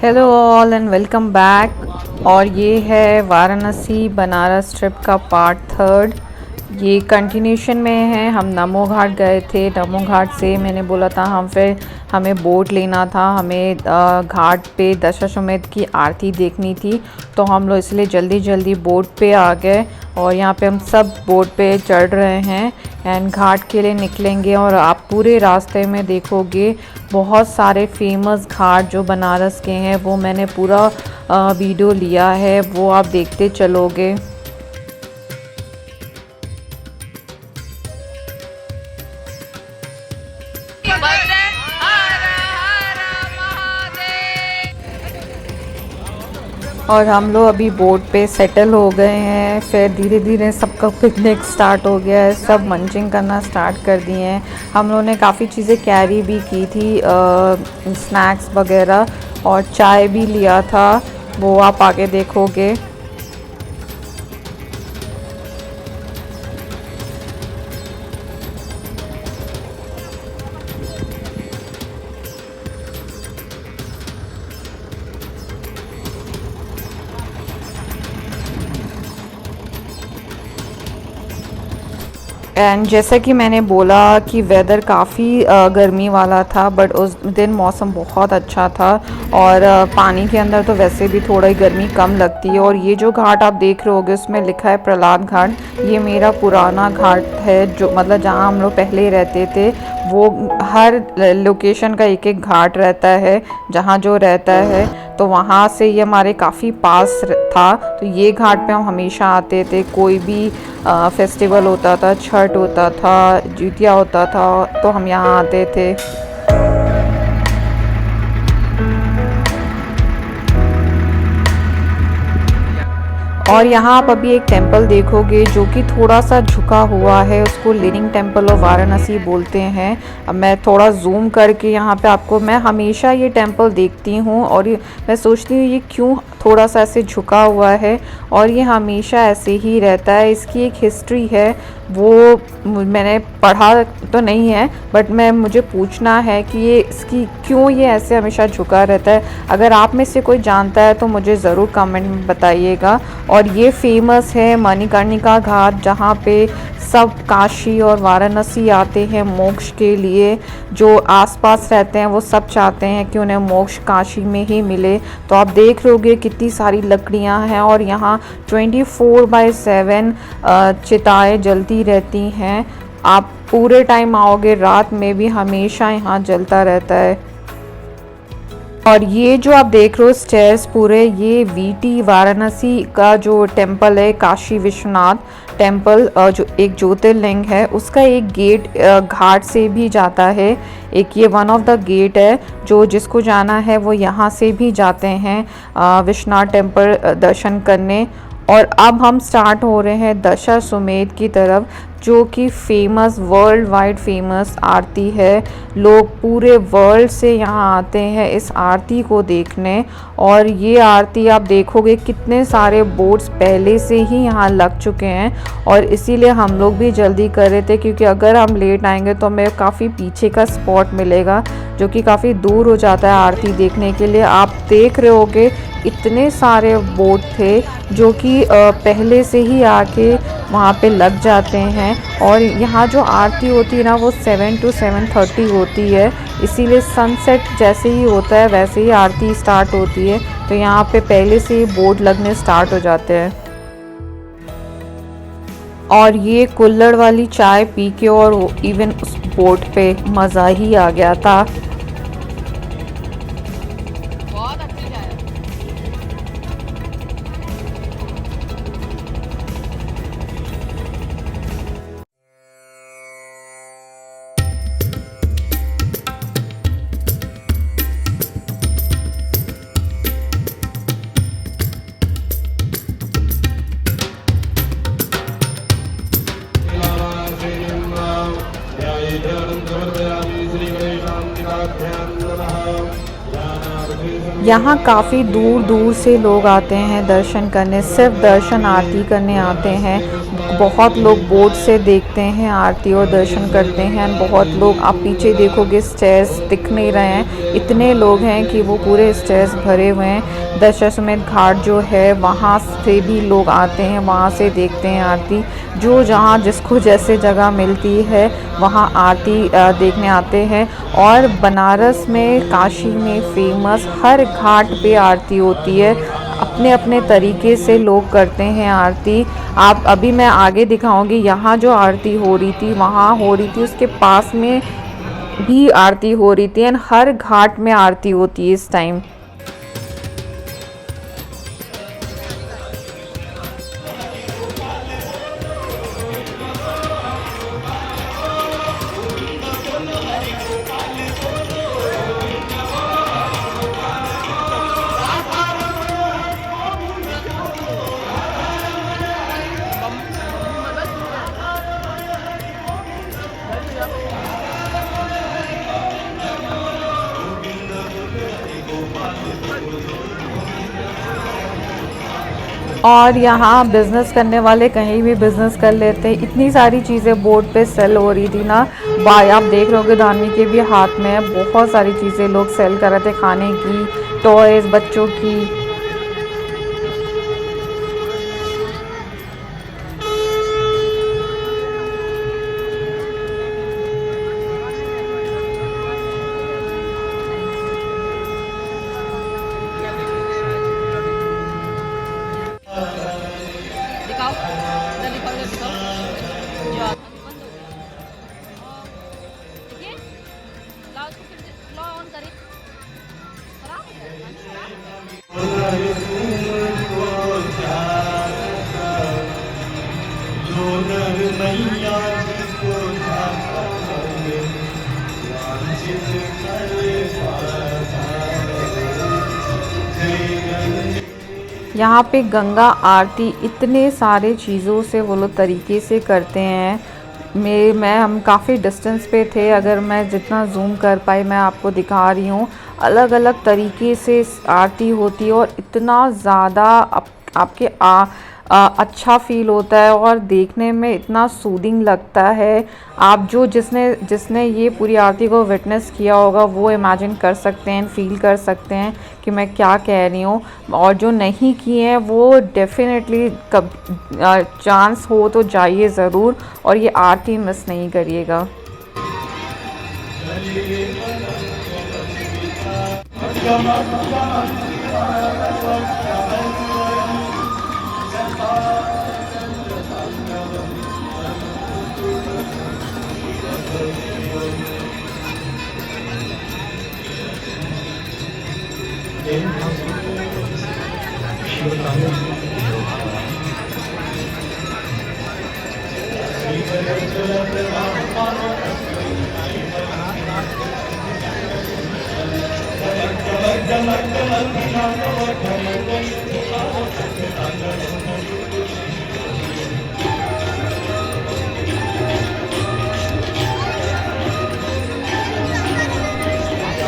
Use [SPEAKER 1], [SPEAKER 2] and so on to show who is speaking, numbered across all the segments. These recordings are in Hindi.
[SPEAKER 1] Hello all and welcome back. और ये है वाराणसी बनारस ट्रिप का पार्ट थर्ड। ये कंटिन्यूशन में है। हम नमो घाट गए थे। नमो घाट से मैंने बोला था हमें बोट लेना था। हमें घाट पे दशाश्वमेध की आरती देखनी थी, तो हम लोग इसलिए जल्दी जल्दी बोट पे आ गए और यहाँ पे हम सब बोट पे चढ़ रहे हैं एंड घाट के लिए निकलेंगे। और आप पूरे रास्ते में देखोगे बहुत सारे फेमस घाट जो बनारस के हैं, वो मैंने पूरा वीडियो लिया है, वो आप देखते चलोगे। और हम लोग अभी बोट पे सेटल हो गए हैं। फिर धीरे धीरे सबका पिकनिक स्टार्ट हो गया है, सब मंचिंग करना स्टार्ट कर दिए हैं। हम लोगों ने काफ़ी चीज़ें कैरी भी की थी, स्नैक्स वगैरह, और चाय भी लिया था, वो आप आगे देखोगे। एंड जैसा कि मैंने बोला कि वेदर काफ़ी गर्मी वाला था, बट उस दिन मौसम बहुत अच्छा था। और पानी के अंदर तो वैसे भी थोड़ा ही गर्मी कम लगती है। और ये जो घाट आप देख रहे होगे उसमें लिखा है प्रहलाद घाट। ये मेरा पुराना घाट है, जो मतलब जहाँ हम लोग पहले रहते थे। वो हर लोकेशन का एक एक घाट रहता है जहाँ जो रहता है, तो वहाँ से ये हमारे काफ़ी पास था। तो ये घाट पे हम हमेशा आते थे। कोई भी फेस्टिवल होता था, छठ होता था, जितिया होता था, तो हम यहाँ आते थे। और यहाँ आप अभी एक टेंपल देखोगे जो कि थोड़ा सा झुका हुआ है, उसको लीनिंग टेंपल ऑफ वाराणसी बोलते हैं। अब मैं थोड़ा जूम करके यहाँ पे आपको, मैं हमेशा ये टेंपल देखती हूँ और मैं सोचती हूँ ये क्यों थोड़ा सा ऐसे झुका हुआ है, और ये हमेशा ऐसे ही रहता है। इसकी एक हिस्ट्री है, वो मैंने पढ़ा तो नहीं है, बट मुझे पूछना है कि ये इसकी क्यों ये ऐसे हमेशा झुका रहता है। अगर आप में से कोई जानता है तो मुझे ज़रूर कमेंट में बताइएगा। और ये फेमस है मणिकर्णिका घाट, जहाँ पे सब काशी और वाराणसी आते हैं मोक्ष के लिए। जो आसपास रहते हैं वो सब चाहते हैं कि उन्हें मोक्ष काशी में ही मिले। तो आप देख लोगे कितनी सारी लकड़ियां हैं, और यहाँ 24/7 चिताएं जलती रहती हैं। आप पूरे टाइम आओगे, रात में भी हमेशा यहाँ जलता रहता है। और ये जो आप देख रहे हो स्टेयर्स पूरे, ये वीटी वाराणसी का जो टेंपल है, काशी विश्वनाथ टेंपल, जो एक ज्योतिर्लिंग है, उसका एक गेट घाट से भी जाता है। एक ये वन ऑफ द गेट है, जो जिसको जाना है वो यहाँ से भी जाते हैं विश्वनाथ टेंपल दर्शन करने। और अब हम स्टार्ट हो रहे हैं दशाश्वमेध की तरफ, जो कि फेमस, वर्ल्ड वाइड फेमस आरती है। लोग पूरे वर्ल्ड से यहाँ आते हैं इस आरती को देखने। और ये आरती आप देखोगे कितने सारे बोट्स पहले से ही यहाँ लग चुके हैं, और इसीलिए हम लोग भी जल्दी कर रहे थे, क्योंकि अगर हम लेट आएंगे तो हमें काफ़ी पीछे का स्पॉट मिलेगा, जो कि काफ़ी दूर हो जाता है आरती देखने के लिए। आप देख रहे होगे इतने सारे बोट थे जो कि पहले से ही आके वहाँ पे लग जाते हैं। और यहाँ जो आरती होती है ना, वो 7 to 7:30 होती है, इसीलिए सनसेट जैसे ही होता है वैसे ही आरती स्टार्ट होती है। तो यहाँ पे पहले से ही बोट लगने स्टार्ट हो जाते हैं। और ये कुल्हड़ वाली चाय पी के और इवन उस बोट पे मज़ा ही आ गया था। यहाँ काफ़ी दूर दूर से लोग आते हैं दर्शन करने, सिर्फ दर्शन आरती करने आते हैं। बहुत लोग बोट से देखते हैं आरती और दर्शन करते हैं। बहुत लोग, आप पीछे देखोगे स्टेयर्स दिख नहीं रहे हैं, इतने लोग हैं कि वो पूरे स्टेयर्स भरे हुए हैं। दशाश्वमेध घाट जो है वहाँ से भी लोग आते हैं, वहाँ से देखते हैं आरती। जो जहाँ जिसको जैसे जगह मिलती है वहाँ आरती देखने आते हैं। और बनारस में, काशी में फेमस हर घाट पे आरती होती है। अपने अपने तरीके से लोग करते हैं आरती। आप अभी मैं आगे दिखाऊंगी, यहाँ जो आरती हो रही थी वहाँ हो रही थी, उसके पास में भी आरती हो रही थी। एंड हर घाट में आरती होती है इस टाइम। और यहाँ बिज़नेस करने वाले कहीं भी बिज़नेस कर लेते हैं। इतनी सारी चीज़ें बोर्ड पे सेल हो रही थी ना, भाई आप देख रहे होगे दानवी के भी हाथ में है, बहुत सारी चीज़ें लोग सेल कर रहे थे, खाने की, टॉयज़ बच्चों की।
[SPEAKER 2] दिखाओ, इधर दिखाओ, इधर दिखाओ। जो आप देखिए, लाओ उसको, फिर लाओ ऑन करें। खराब हो गया,
[SPEAKER 1] यहाँ पे गंगा आरती इतने सारे चीज़ों से वो लोग तरीके से करते हैं। मैं हम काफ़ी डिस्टेंस पे थे, अगर मैं जितना जूम कर पाई मैं आपको दिखा रही हूँ। अलग अलग तरीके से आरती होती है और इतना ज़्यादा आपके अच्छा फील होता है और देखने में इतना सूदिंग लगता है। आप जो जिसने जिसने ये पूरी आरती को विटनेस किया होगा वो इमेजिन कर सकते हैं, फील कर सकते हैं कि मैं क्या कह रही हूँ। और जो नहीं किए हैं वो डेफिनेटली कब चांस हो तो जाइए ज़रूर और ये आरती मिस नहीं करिएगा।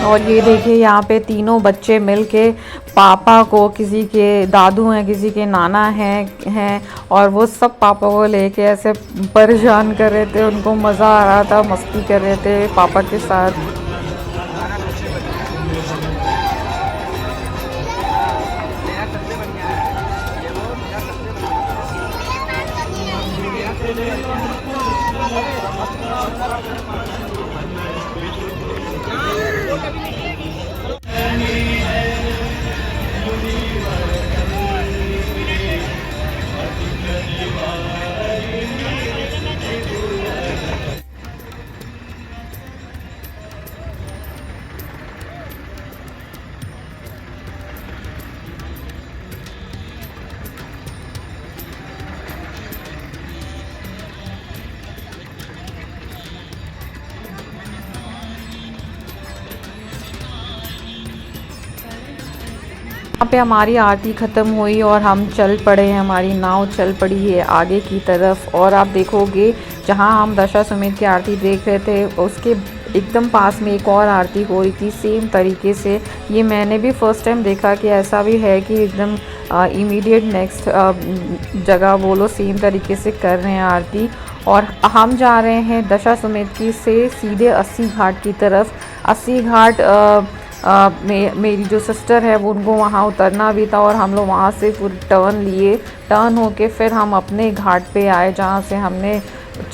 [SPEAKER 1] और ये देखिए यहाँ पे तीनों बच्चे मिलके पापा को, किसी के दादू हैं, किसी के नाना हैं और वो सब पापा को लेके ऐसे परेशान कर रहे थे। उनको मज़ा आ रहा था, मस्ती कर रहे थे पापा के साथ। यहाँ पे हमारी आरती ख़त्म हुई और हम चल पड़े हैं, हमारी नाव चल पड़ी है आगे की तरफ। और आप देखोगे जहाँ हम दशाश्वमेध की आरती देख रहे थे उसके एकदम पास में एक और आरती हो रही थी सेम तरीके से। ये मैंने भी फर्स्ट टाइम देखा कि ऐसा भी है कि एकदम इमीडिएट नेक्स्ट जगह वो लोग सेम तरीके से कर रहे हैं आरती। और हम जा रहे हैं दशाश्वमेध की से सीधे 80 घाट की तरफ। 80 घाट मेरी जो सिस्टर है वो उनको वहाँ उतरना भी था और हम लोग वहाँ से पूरी टर्न लिए। टर्न होके फिर हम अपने घाट पे आए जहाँ से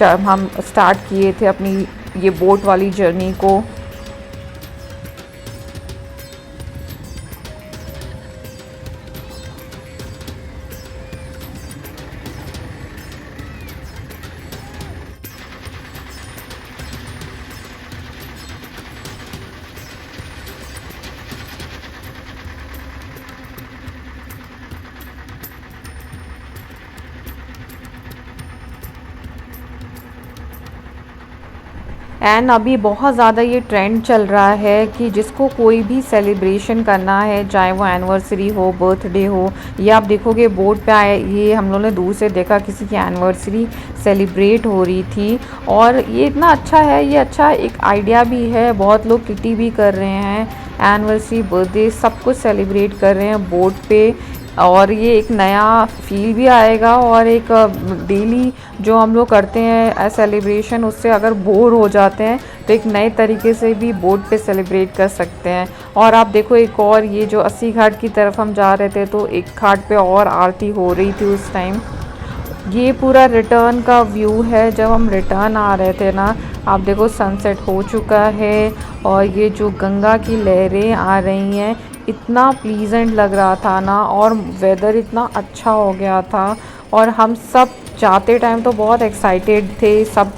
[SPEAKER 1] हम स्टार्ट किए थे अपनी ये बोट वाली जर्नी को। एंड अभी बहुत ज़्यादा ये ट्रेंड चल रहा है कि जिसको कोई भी सेलिब्रेशन करना है, चाहे वो एनिवर्सरी हो, बर्थडे हो, या आप देखोगे बोट पे आए, ये हम लोगों ने दूर से देखा किसी की एनिवर्सरी सेलिब्रेट हो रही थी। और ये इतना अच्छा है, ये अच्छा एक आइडिया भी है। बहुत लोग किटी भी कर रहे हैं, एनिवर्सरी, बर्थडे सब कुछ सेलिब्रेट कर रहे हैं बोट पे। और ये एक नया फील भी आएगा और एक डेली जो हम लोग करते हैं सेलिब्रेशन, उससे अगर बोर हो जाते हैं तो एक नए तरीके से भी बोट पे सेलिब्रेट कर सकते हैं। और आप देखो एक और ये जो 80 घाट की तरफ हम जा रहे थे तो एक घाट पे और आरती हो रही थी उस टाइम। ये पूरा रिटर्न का व्यू है जब हम रिटर्न आ रहे थे ना। आप देखो सनसेट हो चुका है और ये जो गंगा की लहरें आ रही हैं, इतना प्लीजेंट लग रहा था ना, और वेदर इतना अच्छा हो गया था। और हम सब जाते टाइम तो बहुत एक्साइटेड थे सब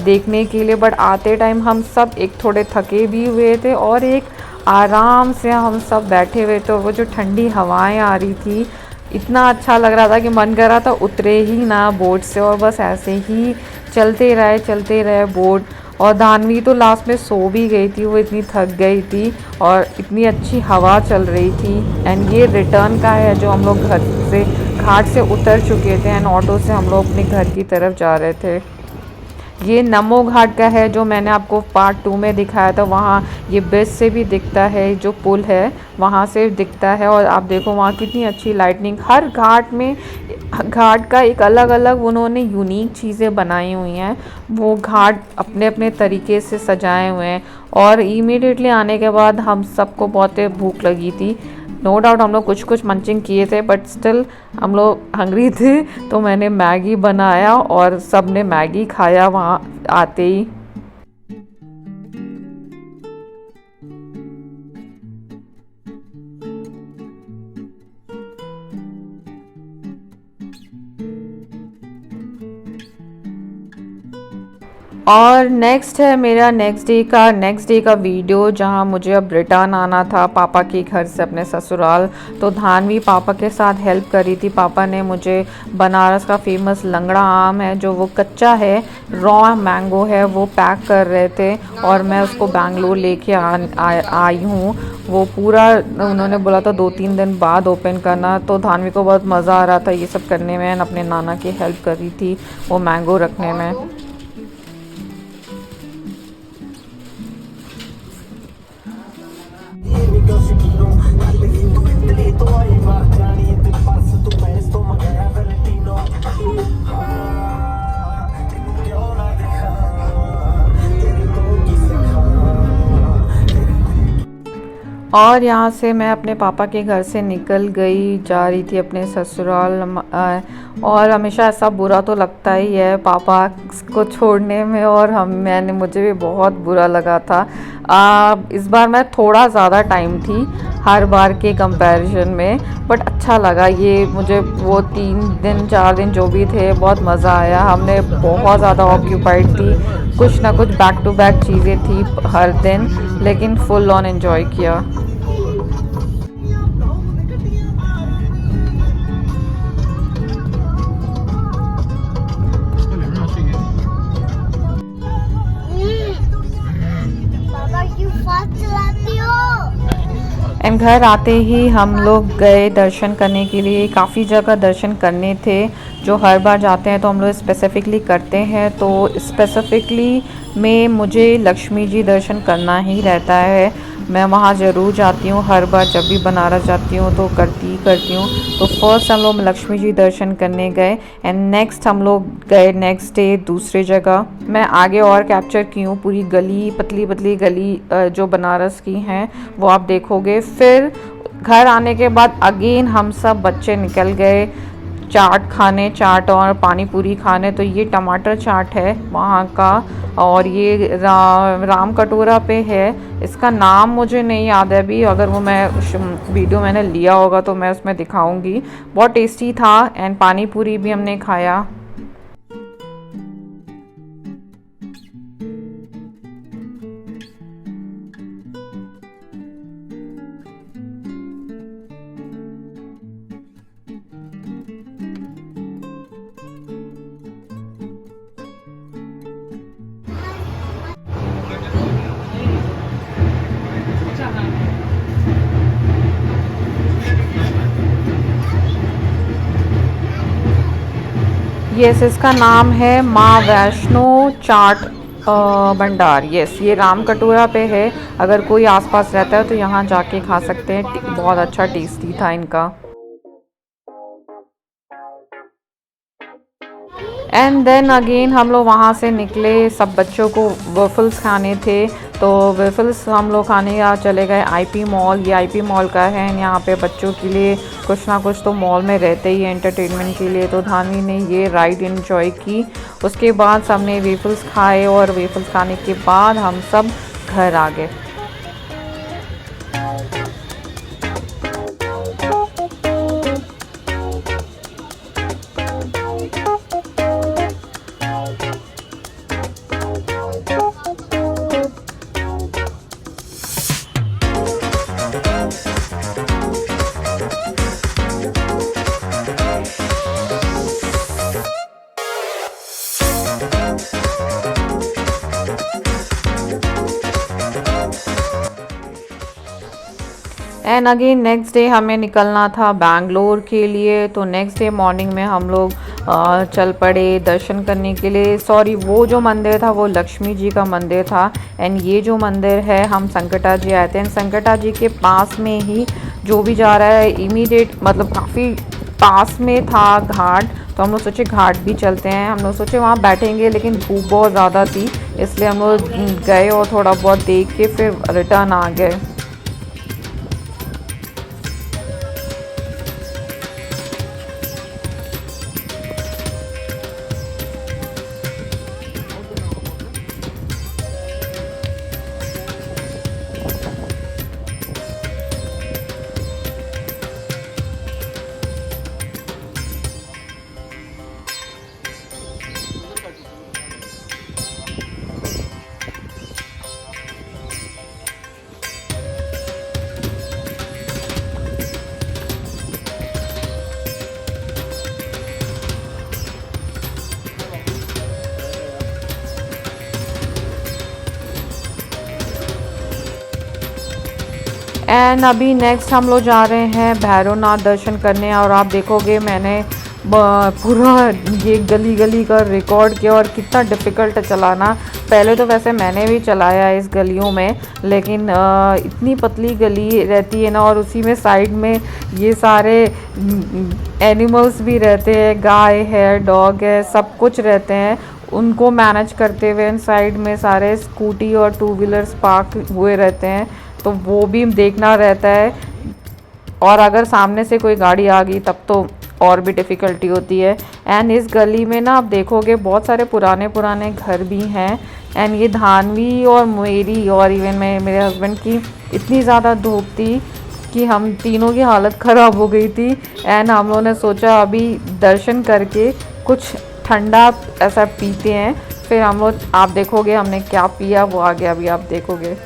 [SPEAKER 1] देखने के लिए, बट आते टाइम हम सब एक थोड़े थके भी हुए थे और एक आराम से हम सब बैठे हुए थे। वो जो ठंडी हवाएं आ रही थी, इतना अच्छा लग रहा था कि मन कर रहा था उतरे ही ना बोट से और बस ऐसे ही चलते रहे बोट। और धानवी तो लास्ट में सो भी गई थी, वो इतनी थक गई थी और इतनी अच्छी हवा चल रही थी। एंड ये रिटर्न का है जो हम लोग घर से घाट से उतर चुके थे एंड ऑटो से हम लोग अपने घर की तरफ जा रहे थे। ये नमो घाट का है जो मैंने आपको पार्ट 2 में दिखाया था। वहाँ ये ब्रिज से भी दिखता है, जो पुल है वहाँ से दिखता है। और आप देखो वहाँ कितनी अच्छी लाइटनिंग, हर घाट में घाट का एक अलग अलग उन्होंने यूनिक चीज़ें बनाई हुई हैं। वो घाट अपने अपने तरीके से सजाए हुए हैं। और इमीडिएटली आने के बाद हम सबको बहुत भूख लगी थी। नो डाउट हम लोग कुछ मंचिंग किए थे, बट स्टिल हम लोग हंग्री थे, तो मैंने मैगी बनाया और सब ने मैगी खाया वहाँ आते ही। और नेक्स्ट है मेरा नेक्स्ट डे का वीडियो, जहाँ मुझे अब रिटर्न आना था पापा के घर से अपने ससुराल। तो धानवी पापा के साथ हेल्प करी थी। पापा ने मुझे बनारस का फेमस लंगड़ा आम है जो वो कच्चा है, रॉ मैंगो है, वो पैक कर रहे थे और मैं उसको बेंगलोर लेके आई हूँ। वो पूरा उन्होंने बोला था 2-3 दिन बाद ओपन करना। तो धानवी को बहुत मज़ा आ रहा था ये सब करने में, अपने नाना की हेल्प करी थी वो मैंगो रखने में। और यहाँ से मैं अपने पापा के घर से निकल गई, जा रही थी अपने ससुराल। और हमेशा ऐसा बुरा तो लगता ही है पापा को छोड़ने में, और मुझे भी बहुत बुरा लगा था। इस बार मैं थोड़ा ज़्यादा टाइम थी हर बार के कंपैरिजन में, बट अच्छा लगा ये मुझे। वो 3-4 दिन जो भी थे बहुत मज़ा आया। हमने बहुत ज़्यादा ऑक्यूपाइड थी, कुछ ना कुछ बैक टू बैक चीज़ें थी हर दिन, लेकिन फुल ऑन एंजॉय किया। एंड घर आते ही हम लोग गए दर्शन करने के लिए। काफ़ी जगह दर्शन करने थे जो हर बार जाते हैं तो हम लोग स्पेसिफिकली करते हैं। तो स्पेसिफिकली में मुझे लक्ष्मी जी दर्शन करना ही रहता है। मैं वहाँ ज़रूर जाती हूँ, हर बार जब भी बनारस जाती हूँ तो करती ही करती हूँ। तो फर्स्ट हम लोग लक्ष्मी जी दर्शन करने गए एंड नेक्स्ट हम लोग गए नेक्स्ट डे दूसरी जगह। मैं आगे और कैप्चर की हूँ पूरी गली, पतली पतली गली जो बनारस की हैं वो आप देखोगे। फिर घर आने के बाद अगेन हम सब बच्चे निकल गए चाट खाने, चाट और पानी पूरी खाने। तो ये टमाटर चाट है वहाँ का और ये राम कटोरा पे है। इसका नाम मुझे नहीं याद है अभी, अगर वो मैं वीडियो मैंने लिया होगा तो मैं उसमें दिखाऊंगी। बहुत टेस्टी था एंड पानी पूरी भी हमने खाया।
[SPEAKER 2] अच्छा हाँ।
[SPEAKER 1] यस, इसका नाम है माँ वैष्णो चाट भंडार। यस, ये राम कटोरा पे है। अगर कोई आसपास रहता है तो यहाँ जाके खा सकते हैं। बहुत अच्छा टेस्टी था इनका। एंड देन अगेन हम लोग वहाँ से निकले, सब बच्चों को वेफल्स खाने थे तो वेफल्स हम लोग खाने या चले गए आईपी मॉल। ये आईपी मॉल का है, यहाँ पे बच्चों के लिए कुछ ना कुछ तो मॉल में रहते ही है एंटरटेनमेंट के लिए। तो धानवी ने ये राइड इन्जॉय की। उसके बाद सबने वेफल्स खाए और वेफल्स खाने के बाद हम सब घर आ गए। एंड अगेन नेक्स्ट डे हमें निकलना था बैंगलोर के लिए। तो नेक्स्ट डे मॉर्निंग में हम लोग चल पड़े दर्शन करने के लिए। सॉरी, वो जो मंदिर था वो लक्ष्मी जी का मंदिर था एंड ये जो मंदिर है हम संकटा जी आए थे। एंड संकटा जी के पास में ही जो भी जा रहा है इमीडिएट मतलब काफ़ी पास में था घाट। तो हम लोग सोचे घाट भी चलते हैं। हम लोग सोचे वहाँ बैठेंगे लेकिन धूप बहुत ज़्यादा थी, इसलिए हम लोग गए और थोड़ा बहुत देख के फिर रिटर्न आ गए। एंड अभी नेक्स्ट हम लोग जा रहे हैं भैरवनाथ दर्शन करने। और आप देखोगे मैंने पूरा ये गली गली का रिकॉर्ड किया और कितना डिफ़िकल्ट है चलाना। पहले तो वैसे मैंने भी चलाया इस गलियों में, लेकिन इतनी पतली गली रहती है ना और उसी में साइड में ये सारे एनिमल्स भी रहते हैं, गाय है, डॉग है, सब कुछ रहते हैं। उनको मैनेज करते हुए साइड में सारे स्कूटी और टू व्हीलर्स पार्क हुए रहते हैं, तो वो भी देखना रहता है। और अगर सामने से कोई गाड़ी आ गई तब तो और भी डिफ़िकल्टी होती है। एंड इस गली में ना आप देखोगे बहुत सारे पुराने पुराने घर भी हैं। एंड ये धानवी और मेरी और इवन मेरे हस्बैंड की इतनी ज़्यादा धूप थी कि हम तीनों की हालत ख़राब हो गई थी। एंड हम लोगों ने सोचा अभी दर्शन करके कुछ ठंडा ऐसा पीते हैं। फिर हम लोग, आप देखोगे हमने क्या पिया वो आगे अभी आप देखोगे।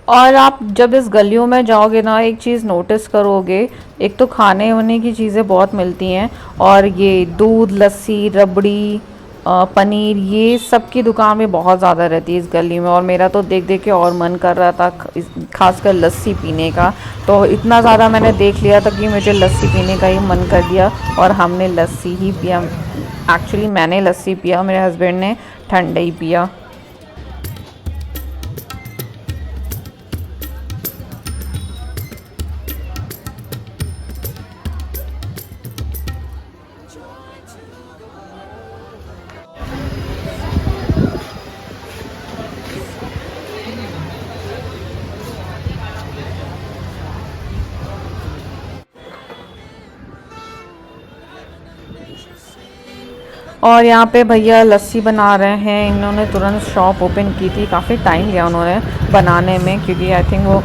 [SPEAKER 1] और आप जब इस गलियों में जाओगे ना, एक चीज़ नोटिस करोगे, एक तो खाने वाने की चीज़ें बहुत मिलती हैं, और ये दूध, लस्सी, रबड़ी, पनीर, ये सब की दुकान भी बहुत ज़्यादा रहती है इस गली में। और मेरा तो देख देख के और मन कर रहा था खासकर लस्सी पीने का। तो इतना ज़्यादा मैंने देख लिया था कि मुझे लस्सी पीने का ही मन कर दिया, और हमने लस्सी ही पिया। एक्चुअली मैंने लस्सी पिया, मेरे हस्बैंड ने ठंडा ही पिया। और यहाँ पे भैया लस्सी बना रहे हैं। इन्होंने तुरंत शॉप ओपन की थी, काफ़ी टाइम लिया उन्होंने बनाने में, क्योंकि आई थिंक वो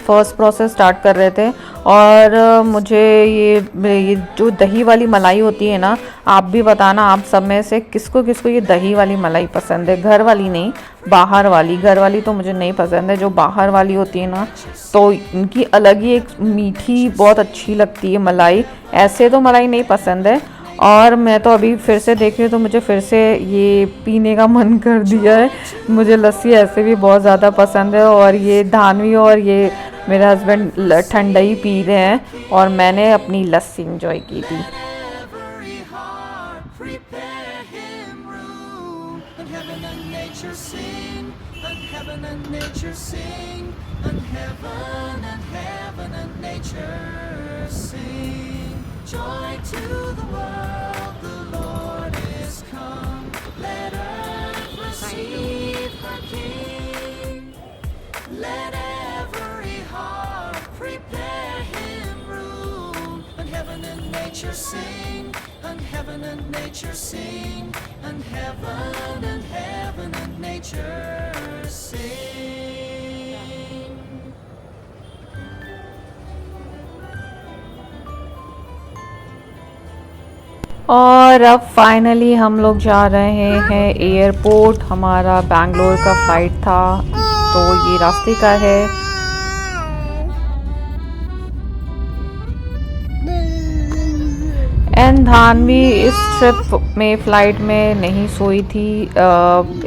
[SPEAKER 1] फर्स्ट प्रोसेस स्टार्ट कर रहे थे। और मुझे ये जो दही वाली मलाई होती है ना, आप भी बताना आप सब में से किसको किसको ये दही वाली मलाई पसंद है। घर वाली नहीं, बाहर वाली। घर वाली तो मुझे नहीं पसंद है, जो बाहर वाली होती है ना, तो इनकी अलग ही एक मीठी बहुत अच्छी लगती है मलाई। ऐसे तो मलाई नहीं पसंद है। और मैं तो अभी फिर से देख रही हूँ, तो मुझे फिर से ये पीने का मन कर दिया है। मुझे लस्सी ऐसे भी बहुत ज़्यादा पसंद है, और ये धानवी और ये मेरे हस्बैंड ठंडा ही पी रहे हैं, और मैंने अपनी लस्सी इंजॉय की थी।
[SPEAKER 3] Joy to the world, the Lord is come. Let earth receive her King. Let every heart prepare him room. And heaven and nature sing, and heaven and nature sing, and heaven and nature sing.
[SPEAKER 1] और अब फाइनली हम लोग जा रहे हैं एयरपोर्ट। हमारा बैंगलोर का फ़्लाइट था, तो ये रास्ते का है। एंड धानवी इस ट्रिप में फ़्लाइट में नहीं सोई थी।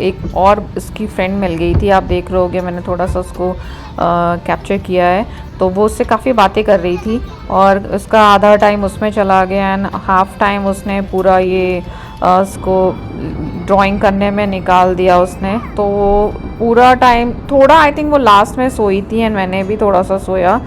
[SPEAKER 1] एक और इसकी फ्रेंड मिल गई थी, आप देख रहे होगे, मैंने थोड़ा सा उसको कैप्चर किया है। तो वो उससे काफ़ी बातें कर रही थी, और उसका आधा टाइम उसमें चला गया, एंड हाफ टाइम उसने पूरा ये उसको ड्राइंग करने में निकाल दिया उसने। तो पूरा टाइम थोड़ा, आई थिंक वो लास्ट में सोई थी, एंड मैंने भी थोड़ा सा सोया।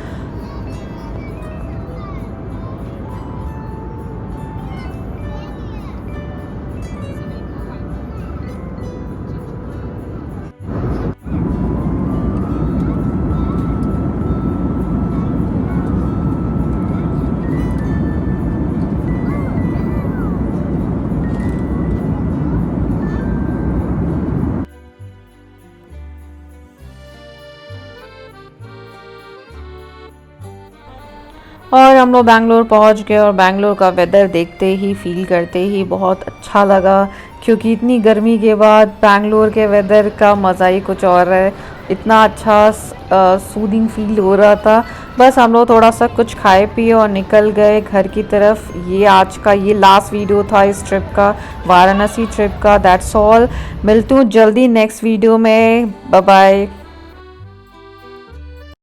[SPEAKER 1] और हम लोग बैंगलोर पहुंच गए, और बैंगलोर का वेदर देखते ही, फील करते ही बहुत अच्छा लगा, क्योंकि इतनी गर्मी के बाद बैंगलोर के वेदर का मज़ा ही कुछ और है। इतना अच्छा सूदिंग फील हो रहा था। बस हम लोग थोड़ा सा कुछ खाए पिए और निकल गए घर की तरफ। ये आज का ये लास्ट वीडियो था इस ट्रिप का, वाराणसी ट्रिप का। That's all. मिलती हूँ जल्दी नेक्स्ट वीडियो में। Bye bye.